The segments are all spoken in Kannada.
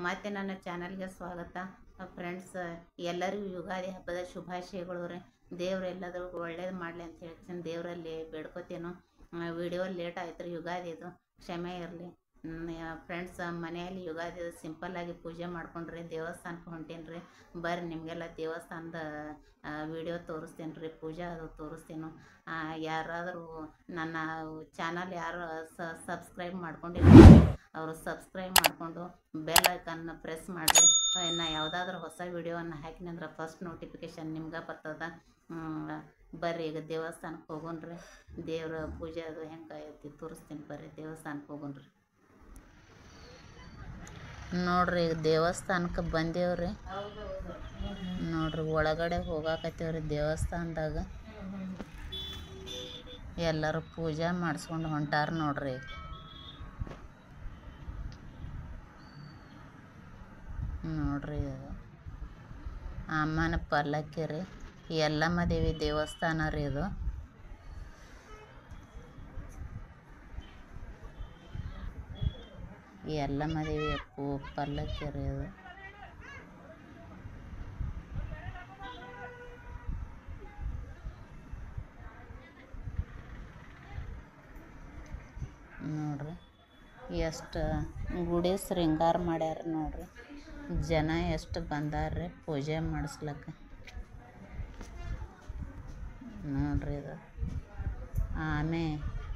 ಮತ್ತೆ ನನ್ನ ಚಾನಲ್ಗೆ ಸ್ವಾಗತ ಫ್ರೆಂಡ್ಸ್. ಎಲ್ಲರಿಗೂ ಯುಗಾದಿ ಹಬ್ಬದ ಶುಭಾಶಯಗಳು ರೀ. ದೇವ್ರು ಎಲ್ಲಾದರೂ ಒಳ್ಳೇದು ಮಾಡಲಿ ಅಂತ ಹೇಳ್ತೀನಿ, ದೇವರಲ್ಲಿ ಬೇಡ್ಕೋತೇನೋ. ವಿಡಿಯೋ ಲೇಟ್ ಆಯ್ತು ರೀ, ಯುಗಾದಿದು ಕ್ಷಮೆ ಇರಲಿ ಫ್ರೆಂಡ್ಸ್. ಮನೆಯಲ್ಲಿ ಯುಗಾದಿ ಸಿಂಪಲ್ಲಾಗಿ ಪೂಜೆ ಮಾಡ್ಕೊಂಡ್ರಿ, ದೇವಸ್ಥಾನಕ್ಕೆ ಹೊಂಟೇನಿ ರೀ. ಬರ್ರಿ ನಿಮಗೆಲ್ಲ ದೇವಸ್ಥಾನದ ವಿಡಿಯೋ ತೋರಿಸ್ತೇನೆ ರೀ, ಪೂಜೆ ಅದು ತೋರಿಸ್ತೇನೆ. ಯಾರಾದರೂ ನನ್ನ ಚಾನಲ್ ಯಾರು ಸಬ್ಸ್ಕ್ರೈಬ್ ಮಾಡ್ಕೊಂಡಿಲ್ಲ ಅವರು ಸಬ್ಸ್ಕ್ರೈಬ್ ಮಾಡಿಕೊಂಡು ಬೆಲ್ ಐಕನ್ನ ಪ್ರೆಸ್ ಮಾಡಿರಿ. ಇನ್ನು ಯಾವುದಾದ್ರೂ ಹೊಸ ವಿಡಿಯೋವನ್ನು ಹಾಕಿನಂದ್ರೆ ಫಸ್ಟ್ ನೋಟಿಫಿಕೇಷನ್ ನಿಮ್ಗೆ ಬರ್ತದ. ಬರ್ರಿ ಈಗ ದೇವಸ್ಥಾನಕ್ಕೆ ಹೋಗೋಣ್ರಿ. ದೇವ್ರ ಪೂಜೆ ಅದು ಹೆಂಗೆ ಐತಿ ತೋರಿಸ್ತೀನಿ, ಬರ್ರಿ ದೇವಸ್ಥಾನಕ್ಕೆ ಹೋಗೋಣ್ರಿ. ನೋಡ್ರಿ ಈಗ ದೇವಸ್ಥಾನಕ್ಕೆ ಬಂದೇವ್ರಿ. ನೋಡ್ರಿ ಒಳಗಡೆ ಹೋಗಾಕತ್ತೇವ್ರಿ. ದೇವಸ್ಥಾನದಾಗ ಎಲ್ಲರೂ ಪೂಜೆ ಮಾಡಿಸ್ಕೊಂಡು ಹೊಂಟಾರ ನೋಡ್ರಿ. ನೋಡ್ರಿ ಇದು ಅಮ್ಮನ ಪಲ್ಲಕ್ಕಿ ರೀ, ಯಲ್ಲಮ್ಮ ದೇವಿ ದೇವಸ್ಥಾನ ರೀ ಇದು. ಯಲ್ಲಮ್ಮ ದೇವಿ ಪಲ್ಲಕ್ಕಿ ರೀ ಇದು. ನೋಡ್ರಿ ಎಷ್ಟು ಗುಡಿ ಶೃಂಗಾರ ಮಾಡ್ಯಾರ ನೋಡ್ರಿ. ಜನ ಎಷ್ಟು ಬಂದಾರ್ರಿ ಪೂಜೆ ಮಾಡಿಸ್ಲಕ್ಕ. ನೋಡ್ರಿ ಇದು ಆಮೆ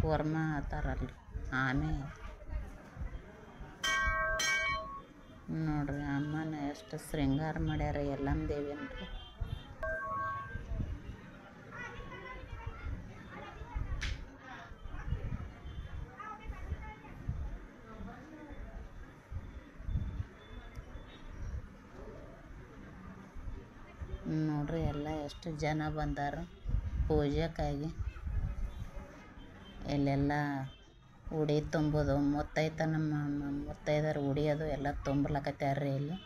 ಕೂರ್ಮ ಆತಾರಲ್ರಿ, ಆಮೆ. ನೋಡ್ರಿ ಅಮ್ಮನ ಎಷ್ಟು ಶೃಂಗಾರ ಮಾಡ್ಯಾರ ಯಲ್ಲಮ್ಮ ದೇವಿನ್ರಿ. ನೋಡ್ರಿ ಎಲ್ಲ ಎಷ್ಟು ಜನ ಬಂದಾರ ಪೂಜೆಕ್ಕಾಗಿ. ಇಲ್ಲೆಲ್ಲ ಉಡಿ ತುಂಬೋದು, ನಮ್ಮ ಮುತ್ತೈದರ ಉಡಿಯೋದು ಎಲ್ಲ ತುಂಬಲಕತ್ಯಾರ್ರಿ ಇಲ್ಲಿ.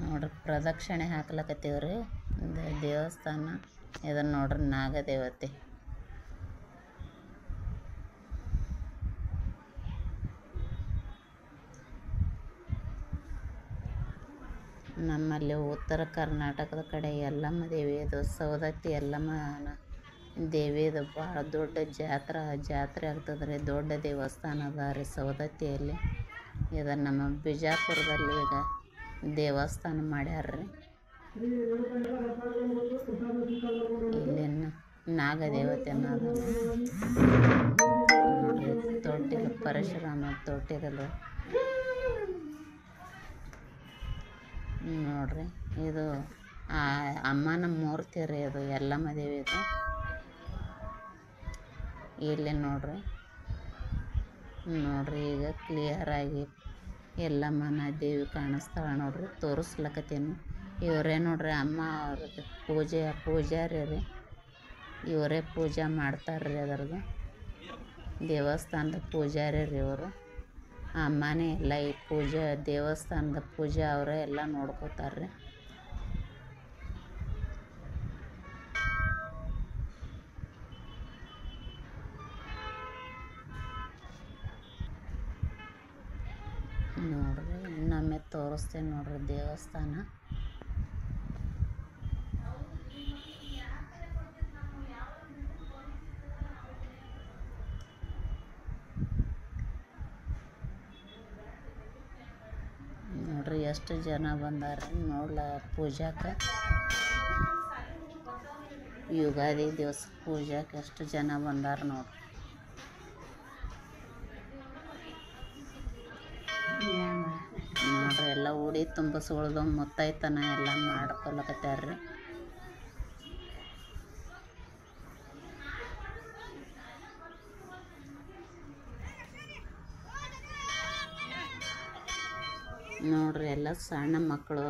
ನೋಡ್ರಿ ಪ್ರದಕ್ಷಿಣೆ ಹಾಕ್ಲಕತ್ತೀವ್ರಿ ದೇವಸ್ಥಾನ. ಇದನ್ನ ನೋಡ್ರಿ ನಾಗದೇವತೆ. ನಮ್ಮಲ್ಲಿ ಉತ್ತರ ಕರ್ನಾಟಕದ ಕಡೆ ಯಲ್ಲಮ್ಮ ದೇವಿದು ಸವದತ್ತಿ ಯಲ್ಲಮ್ಮ ದೇವಿದು ಭಾಳ ದೊಡ್ಡ ಜಾತ್ರೆ ಆಗ್ತದೆ ರೀ. ದೊಡ್ಡ ದೇವಸ್ಥಾನ ಅದ ರೀ ಸವದತ್ತಿಯಲ್ಲಿ. ಇದನ್ನು ನಮ್ಮ ಬಿಜಾಪುರದಲ್ಲಿ ಈಗ ದೇವಸ್ಥಾನ ಮಾಡ್ಯಾರ್ರಿ. ಇಲ್ಲಿನ ನಾಗದೇವತೆನ ತೊಟ್ಟಿಲು ಪರಶುರಾಮ ತೊಟ್ಟಿಲು ನೋಡ್ರಿ. ಇದು ಅಮ್ಮನ ಮೂರ್ತಿ ರೀ, ಇದು ಯಲ್ಲಮ್ಮ ದೇವಿದು. ಇಲ್ಲಿ ನೋಡ್ರಿ ಈಗ ಕ್ಲಿಯರಾಗಿ ಯಲ್ಲಮ್ಮನ ದೇವಿ ಕಾಣಿಸ್ತಾಳೆ ನೋಡ್ರಿ. ತೋರಿಸ್ಲಕತ್ತೀನಿ. ಇವರೇ ನೋಡ್ರಿ ಅಮ್ಮ ಅವ್ರದ್ದು ಪೂಜಾರಿ ರೀ. ಇವರೇ ಪೂಜೆ ಮಾಡ್ತಾರ್ರಿ ಅದರದ್ದು. ದೇವಸ್ಥಾನದ ಪೂಜಾರಿ ರೀ ಇವರು. ಅಮ್ಮನೇ ಎಲ್ಲ ಈ ಪೂಜೆ ದೇವಸ್ಥಾನದ ಪೂಜೆ ಅವರೇ ಎಲ್ಲ ನೋಡ್ಕೋತಾರ್ರಿ. ನೋಡ್ರಿ ಇನ್ನೊಮ್ಮೆ ತೋರಿಸ್ತೇನೆ ನೋಡ್ರಿ ದೇವಸ್ಥಾನ. ನೋಡ್ರಿ ಎಷ್ಟು ಜನ ಬಂದಾರ್ರಿ ನೋಡ್ಲ ಪೂಜಾಕ್ಕೆ. ಯುಗಾದಿ ದಿವಸ ಪೂಜಾಕ್ಕೆ ಎಷ್ಟು ಜನ ಬಂದಾರ ನೋಡ್ರಿ. ನೋಡ್ರಿ ಎಲ್ಲ ಉಡಿ ತುಂಬಿಸ್ಕೊಳ್ದು ಮುತ್ತೈತನ ಎಲ್ಲ ಮಾಡ್ಕೊಳಕತ್ಯಾರ್ರಿ. ನೋಡ್ರಿ ಎಲ್ಲ ಸಣ್ಣ ಮಕ್ಕಳು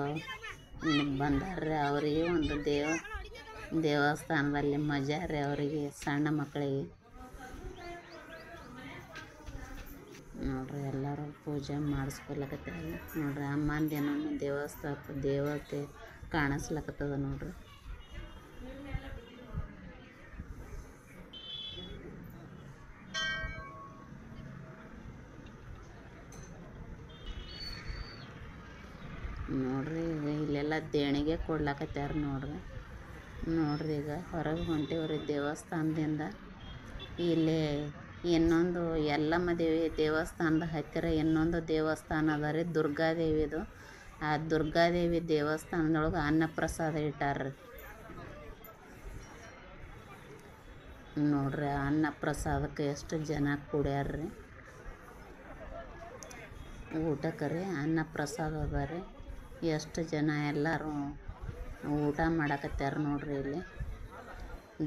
ಬಂದಾರ್ರಿ. ಅವರಿಗೆ ಒಂದು ದೇವಸ್ಥಾನದಲ್ಲಿ ಮಜಾ ರೀ ಅವರಿಗೆ, ಸಣ್ಣ ಮಕ್ಕಳಿಗೆ. ನೋಡ್ರಿ ಎಲ್ಲರೂ ಪೂಜೆ ಮಾಡಿಸ್ಕೊಳಕತ್ತಾರೆ ನೋಡ್ರಿ. ಅಮ್ಮಂದೇನೋ ದೇವತೆ ಕಾಣಿಸ್ಲಕತ್ತದ ನೋಡ್ರಿ. ನೋಡ್ರಿ ಈಗ ಇಲ್ಲೆಲ್ಲ ದೇಣಿಗೆ ಕೊಡ್ಲಾಕತ್ಯಾರ ನೋಡ್ರಿ. ಈಗ ಹೊರಗೆ ಹೊಂಟೇವ್ರಿ ದೇವಸ್ಥಾನದಿಂದ. ಇಲ್ಲಿ ಇನ್ನೊಂದು ಯಲ್ಲಮ್ಮ ದೇವಿ ದೇವಸ್ಥಾನದ ಹತ್ತಿರ ಇನ್ನೊಂದು ದೇವಸ್ಥಾನ ಅದ ರೀ, ದುರ್ಗಾದೇವಿದು. ಆ ದುರ್ಗಾದೇವಿ ದೇವಸ್ಥಾನದೊಳಗೆ ಅನ್ನಪ್ರಸಾದ ಇಟ್ಟಾರ್ರಿ ನೋಡ್ರಿ. ಅನ್ನಪ್ರಸಾದಕ್ಕೆ ಎಷ್ಟು ಜನ ಕೂಡ್ಯಾರ್ರಿ ಊಟಕ್ಕೆ ರೀ. ಅನ್ನಪ್ರಸಾದ ಅದ ರೀ, ಎಷ್ಟು ಜನ ಎಲ್ಲರೂ ಊಟ ಮಾಡಕತ್ಯಾರ ನೋಡ್ರಿ. ಇಲ್ಲಿ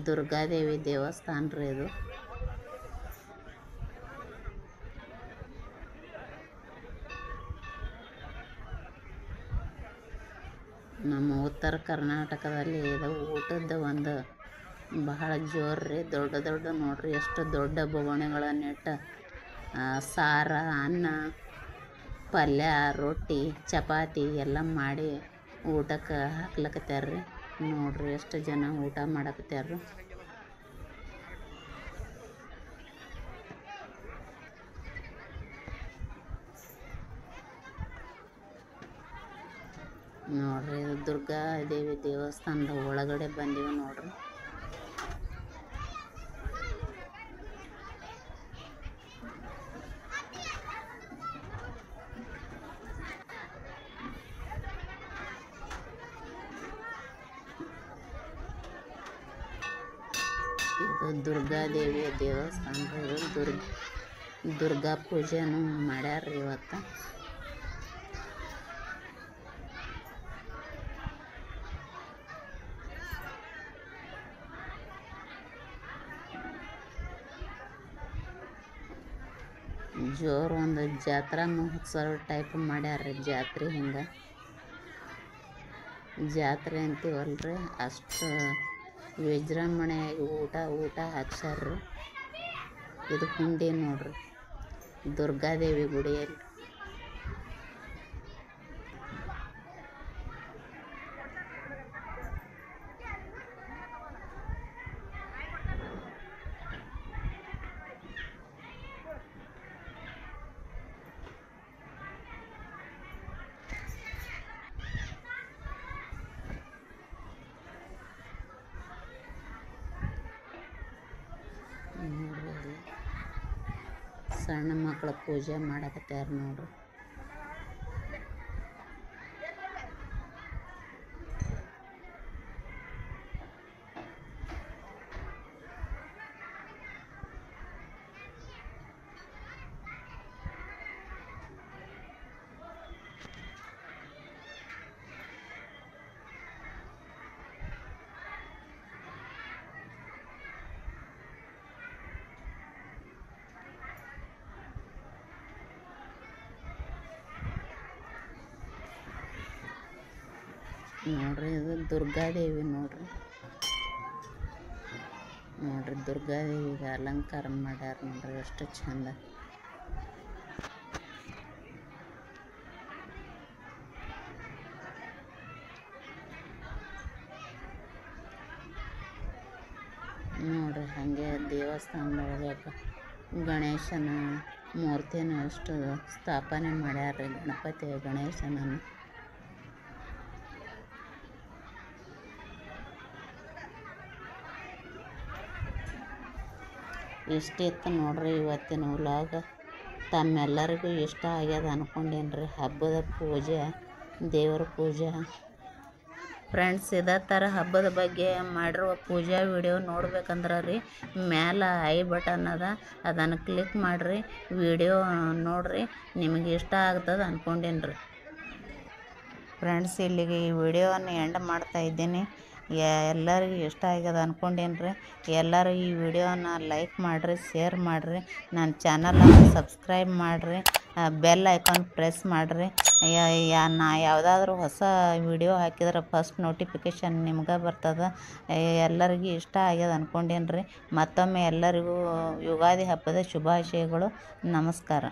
ದುರ್ಗಾದೇವಿ ದೇವಸ್ಥಾನ ರೀ ಇದು. ನಮ್ಮ ಉತ್ತರ ಕರ್ನಾಟಕದಲ್ಲಿ ಇದು ಊಟದ ಒಂದು ಬಹಳ ಜೋರು ರೀ. ದೊಡ್ಡ ನೋಡ್ರಿ ಎಷ್ಟು ದೊಡ್ಡ ಬೊಗಣೆಗಳನ್ನಿಟ್ಟು ಸಾರ, ಅನ್ನ, ಪಲ್ಯ, ರೊಟ್ಟಿ, ಚಪಾತಿ ಎಲ್ಲ ಮಾಡಿ ಊಟಕ್ಕೆ ಹಾಕ್ಲಕತ್ಯಾರ್ರಿ ನೋಡ್ರಿ. ಎಷ್ಟು ಜನ ಊಟ ಮಾಡಕತ್ಯಾರ ನೋಡ್ರಿ. ಇದು ದುರ್ಗಾದೇವಿ ದೇವಸ್ಥಾನದ ಒಳಗಡೆ ಬಂದೀವಿ ನೋಡ್ರಿ. ಇದು ದುರ್ಗಾದೇವಿಯ ದೇವಸ್ಥಾನ ರೀ. ದುರ್ಗಾ ಪೂಜೆನೂ ಮಾಡ್ಯಾರ್ರಿ ಇವತ್ತು. ಜೋರು ಒಂದು ಜಾತ್ರಾ ಮಹೋತ್ಸವ ಟೈಪ್ ಮಾಡ್ಯಾರ್ರಿ. ಜಾತ್ರೆ ಹಿಂಗೆ ಜಾತ್ರೆ ಅಂತೀವಲ್ರಿ, ಅಷ್ಟು ವಿಜೃಂಭಣೆಯಾಗಿ ಊಟ ಹಾಕ್ಸ್ಯಾರ್ರಿ. ಇದು ಹುಂಡಿ ನೋಡ್ರಿ, ದುರ್ಗಾದೇವಿ ಗುಡಿಯಲ್ಲಿ. ನೋಡ್ರಿ ಸಣ್ಣ ಮಕ್ಕಳ ಪೂಜೆ ಮಾಡಕತ್ಯಾರ ನೋಡ್ರಿ. ಇದು ದುರ್ಗಾದೇವಿ ನೋಡ್ರಿ. ದುರ್ಗಾದೇವಿಗೆ ಅಲಂಕಾರ ಮಾಡ್ಯಾರ ನೋಡ್ರಿ, ಎಷ್ಟು ಚಂದ. ನೋಡ್ರಿ ಹಾಗೆ ದೇವಸ್ಥಾನದೊಳಗೆ ಗಣೇಶನ ಮೂರ್ತಿನ ಎಷ್ಟು ಸ್ಥಾಪನೆ ಮಾಡ್ಯಾರ್ರಿ, ಗಣಪತಿ ಗಣೇಶನನ್ನು. ಇಷ್ಟಿತ್ತು ನೋಡ್ರಿ ಇವತ್ತಿನ ವ್ಲಾಗ್. ತಮ್ಮೆಲ್ಲರಿಗೂ ಇಷ್ಟ ಆಗ್ಯದ ಅನ್ಕೊಂಡೇನ್ರಿ. ಹಬ್ಬದ ಪೂಜೆ, ದೇವರ ಪೂಜೆ ಫ್ರೆಂಡ್ಸ್. ಇದೇ ಥರ ಹಬ್ಬದ ಬಗ್ಗೆ ಮಾಡಿರುವ ಪೂಜಾ ವಿಡಿಯೋ ನೋಡ್ಬೇಕಂದ್ರೆ ರೀ, ಮ್ಯಾಲ ಐ ಬಟನ್ ಅದ, ಅದನ್ನು ಕ್ಲಿಕ್ ಮಾಡಿರಿ, ವಿಡಿಯೋ ನೋಡ್ರಿ, ನಿಮಗೆ ಇಷ್ಟ ಆಗ್ತದೆ ಅನ್ಕೊಂಡೇನ್ರಿ. ಫ್ರೆಂಡ್ಸ್ ಇಲ್ಲಿಗೆ ಈ ವಿಡಿಯೋವನ್ನು ಎಂಡ್ ಮಾಡ್ತಾ ಇದ್ದೀನಿ. ಎಲ್ಲರಿಗೂ ಇಷ್ಟ ಆಗ್ಯದ ಅನ್ಕೊಂಡೇನ್ರಿ. ಎಲ್ಲರೂ ಈ ವಿಡಿಯೋನ ಲೈಕ್ ಮಾಡಿರಿ, ಶೇರ್ ಮಾಡಿರಿ, ನನ್ನ ಚಾನಲನ್ನು ಸಬ್ಸ್ಕ್ರೈಬ್ ಮಾಡಿರಿ, ಬೆಲ್ ಐಕಾನ್ ಪ್ರೆಸ್ ಮಾಡಿರಿ. ನಾ ಯಾವುದಾದ್ರೂ ಹೊಸ ವಿಡಿಯೋ ಹಾಕಿದ್ರೆ ಫಸ್ಟ್ ನೋಟಿಫಿಕೇಷನ್ ನಿಮ್ಗೆ ಬರ್ತದೆ. ಎಲ್ಲರಿಗೂ ಇಷ್ಟ ಆಗ್ಯದ ಅನ್ಕೊಂಡೇನ್ರಿ. ಮತ್ತೊಮ್ಮೆ ಎಲ್ಲರಿಗೂ ಯುಗಾದಿ ಹಬ್ಬದ ಶುಭಾಶಯಗಳು. ನಮಸ್ಕಾರ.